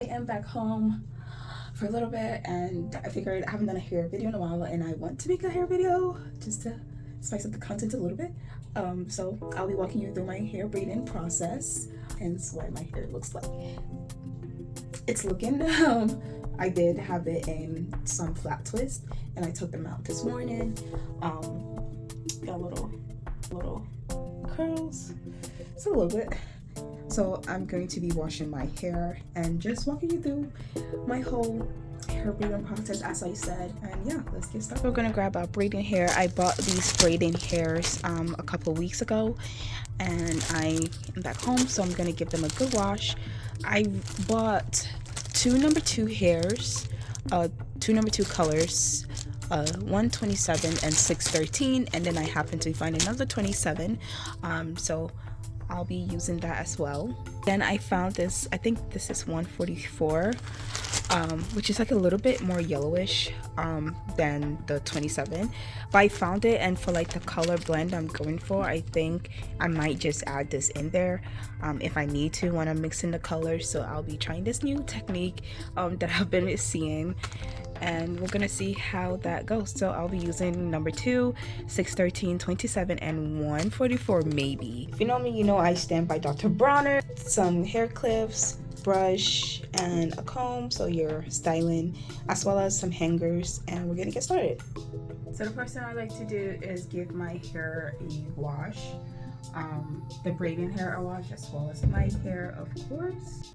am back home for a little bit, and I figured I haven't done a hair video in a while, and I want to make a hair video just to spice up the content a little bit. So I'll be walking you through my hair braiding process and what my hair looks like. It's looking I did have it in some flat twist, and I took them out this morning. Got little curls, just a little bit. So I'm going to be washing my hair and just walking you through my whole hair braiding process, as I said. And yeah, let's get started. We're gonna grab our braiding hair. I bought these braiding hairs a couple weeks ago, and I am back home, so I'm gonna give them a good wash. I bought two number 2 hairs, two number 2 colors, 127 and 613, and then I happened to find another 27, so I'll be using that as well. Then I found this, I think this is 144, which is like a little bit more yellowish than the 27, but I found it, and for like the color blend I'm going for, I think I might just add this in there if I need to when I'm mixing the colors. So I'll be trying this new technique that I've been seeing, and we're gonna see how that goes. So I'll be using number 2, 613, 27, and 144 maybe. If you know me, you know I stand by Dr. Bronner. Some hair clips, brush, and a comb, so you're styling, as well as some hangers, and we're gonna get started. So the first thing I like to do is give my hair a wash, the braiding hair a wash, as well as my hair, of course.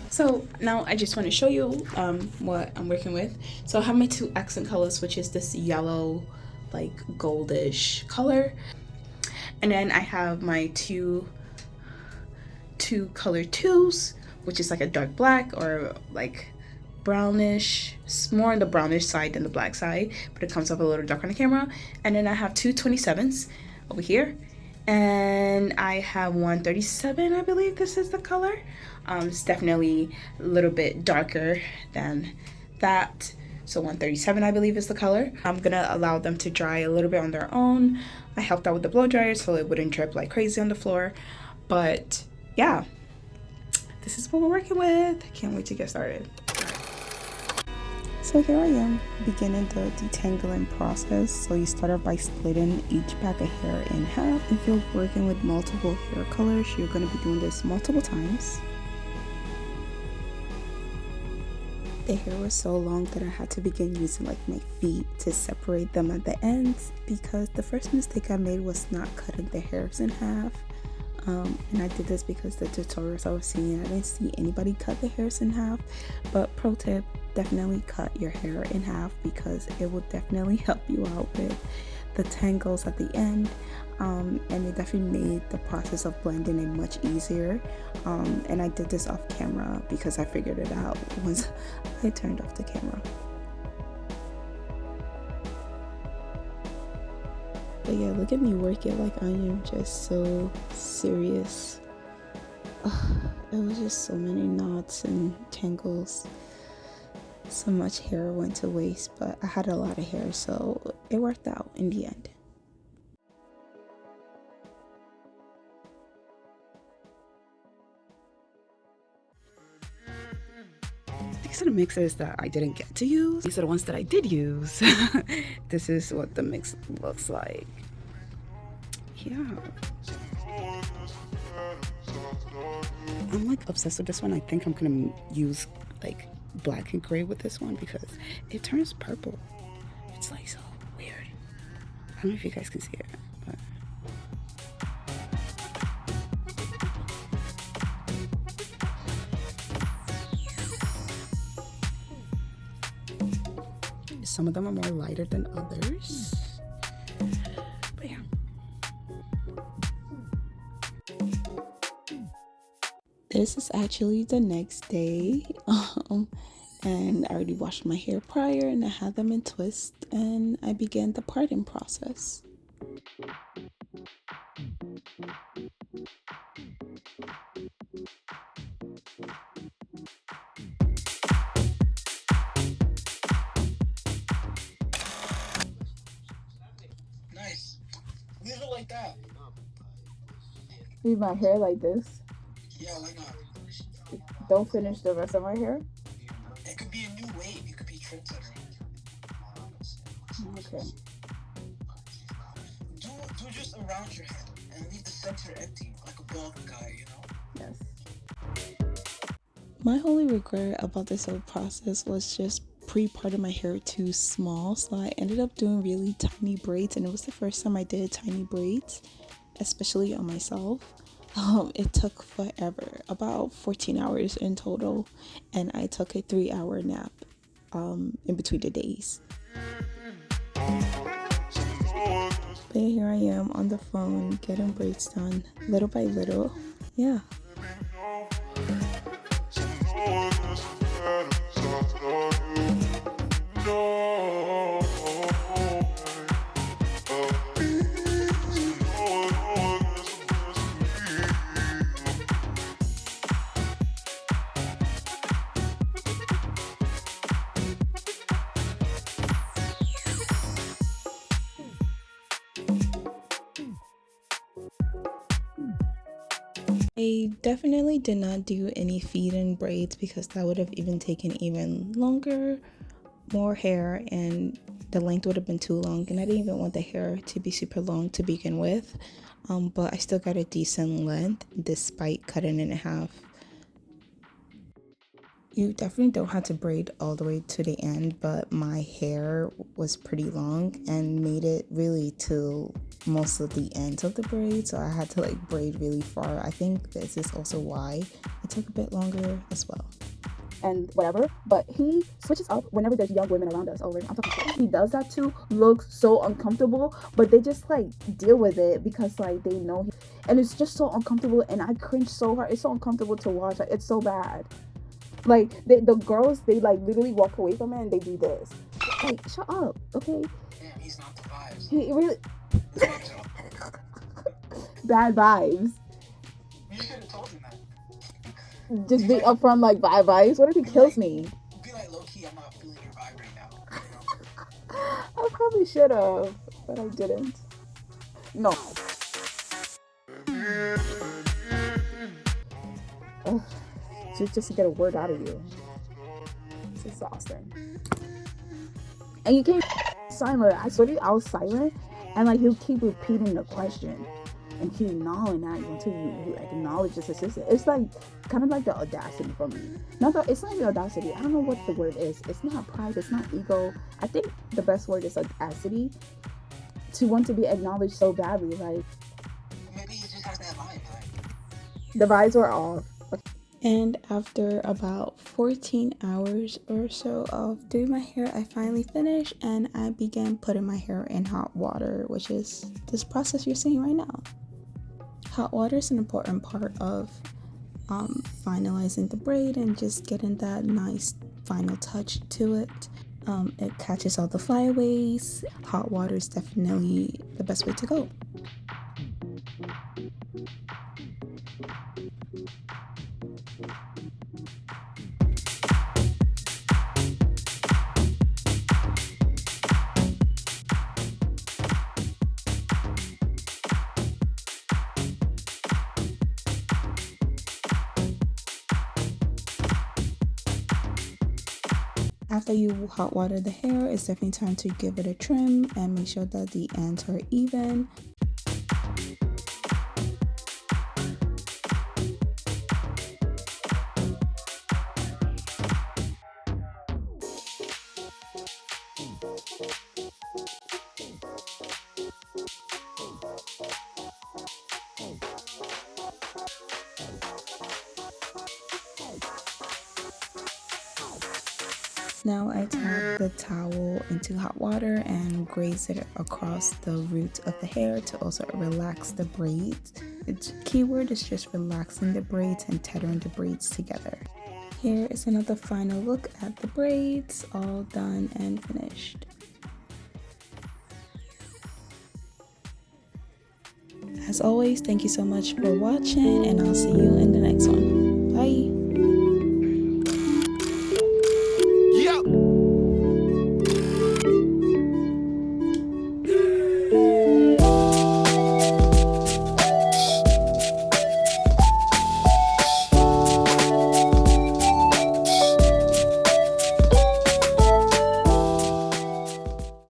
So now I just want to show you what I'm working with. So I have my 2 accent colors, which is this yellow, like goldish color, and then I have my two color 2s, which is like a dark black or like brownish. It's more on the brownish side than the black side, but it comes up a little dark on the camera. And then I have 2 27s over here, and I have 137, I believe this is the color. It's definitely a little bit darker than that, so 137 I believe is the color. I'm gonna allow them to dry a little bit on their own. I helped out with the blow dryer so it wouldn't drip like crazy on the floor, but yeah, this is what we're working with. I can't wait to get started. So here I am beginning the detangling process. So you start off by splitting each pack of hair in half. If you're working with multiple hair colors, you're going to be doing this multiple times. The hair was so long that I had to begin using like my feet to separate them at the ends, because the first mistake I made was not cutting the hairs in half. And I did this because the tutorials I was seeing, I didn't see anybody cut the hairs in half. But pro tip, definitely cut your hair in half because it will definitely help you out with the tangles at the end. And it definitely made the process of blending it much easier. And I did this off camera because I figured it out once I turned off the camera. But yeah, look at me work it like I am just so serious. It was just so many knots and tangles. So much hair went to waste, but I had a lot of hair, so it worked out in the end. These are the mixes that I didn't get to use. These are the ones that I did use. This is what the mix looks like. Yeah. I'm like obsessed with this one. I think I'm gonna use like black and gray with this one because it turns purple. It's like so weird. I don't know if you guys can see it, but some of them are more lighter than others. But yeah. This is actually the next day. And I already washed my hair prior and I had them in twist and I began the parting process. Nice. Leave it like that. Leave my hair like this. Yeah, why not? Don't finish the rest of my hair. It could be a new wave. You could be trendsetter. Okay. Do just around your head and leave the center empty, like a bald guy, you know? Yes. My only regret about this whole process was just pre-parting my hair too small, so I ended up doing really tiny braids, and it was the first time I did tiny braids, especially on myself. It took forever, about 14 hours in total, and I took a 3-hour nap in between the days. But here I am on the phone getting braids done little by little. Yeah. I definitely did not do any feed-in braids because that would have even taken even longer, more hair, and the length would have been too long, and I didn't even want the hair to be super long to begin with. But I still got a decent length despite cutting it in half. You definitely don't have to braid all the way to the end, but my hair was pretty long and made it really to most of the ends of the braid, so I had to like braid really far. I think this is also why it took a bit longer as well. And whatever, but he switches up whenever there's young women around us. He does that too, looks so uncomfortable, but they just like deal with it because like they know and it's just so uncomfortable, and I cringe so hard. It's so uncomfortable to watch. Like, it's so bad. Like the girls, they like literally walk away from it and they do this. Like, shut up, okay? Damn, he's not the vibes. He really bad vibes. You should have told him that. Just be upfront, like vibes. What if he kills me? Be like, low key, I'm not feeling your vibe right now. You know? I probably should have, but I didn't. No. Ugh. Just to get a word out of you. It's exhausting. And you can't silent. I swear to you, I was silent, and like he'll keep repeating the question and keep gnawing at you until you acknowledge this assistant. It's like kind of like the audacity for me. It's not the audacity. I don't know what the word is. It's not pride. It's not ego. I think the best word is audacity. To want to be acknowledged so badly, like maybe he just has that vibe. The vibes were off. And after about 14 hours or so of doing my hair, I finally finished and I began putting my hair in hot water, which is this process you're seeing right now. Hot water is an important part of finalizing the braid and just getting that nice final touch to it. It catches all the flyaways. Hot water is definitely the best way to go. After you hot water the hair, it's definitely time to give it a trim and make sure that the ends are even. Now I tap the towel into hot water and graze it across the root of the hair to also relax the braids. Its keyword is just relaxing the braids and tethering the braids together. Here is another final look at the braids, all done and finished. As always, thank you so much for watching and I'll see you in the next one.